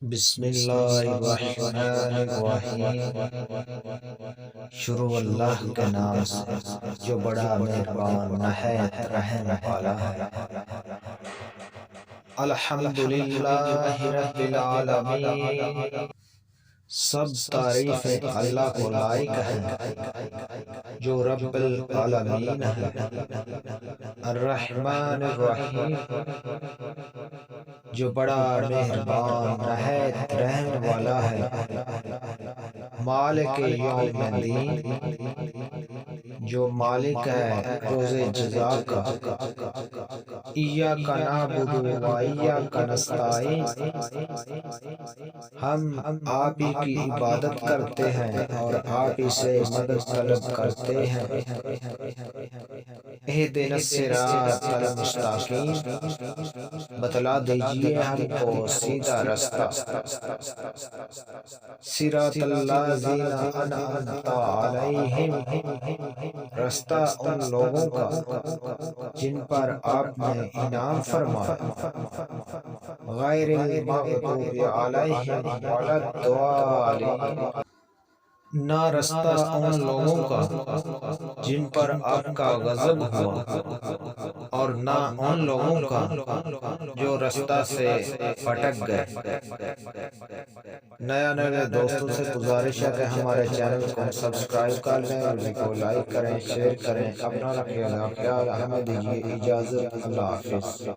بسم اللہ الرحمن الرحیم۔ شروع اللہ کے نام سے جو بڑا مہربان نہایت رحم والا ہے۔ الحمدللہ رب العالمین، سب تعریفیں اللہ کو لائق ہیں جو رب العالمین ہے۔ الرحمن الرحیم، جو بڑا مہربان نہایت رحم والا ہے۔ مالک یوم الدین، جو مالک ہے روز جزا کا۔ ایاک نعبد و ایاک نستعین، ہم آپ ہی کی عبادت کرتے ہیں اور آپ ہی سے مدد طلب کرتے ہیں۔ اہدنا الصراط المستقیم، بتلا دیجئے ہم کو سیدھا رستہ۔ صراط الذین انعمت علیہم، رستہ ان لوگوں کا جن پر آپ نے انعام فرمایا۔ غیر المغضوب علیہم ولا الضالین، نہ رستہ ان لوگوں کا جن پر آپ کا غضب ہوا، اور نہ ان لوگوں کا جو رستہ سے پھٹک گئے۔ نئے دوستوں سے گزارش ہے کہ ہمارے چینل کو سبسکرائب کر لیں، ویڈیو کو لائک کریں، شیئر کریں۔ اپنا خیال ہمیں دیجیے اجازت۔ اللہ حافظ۔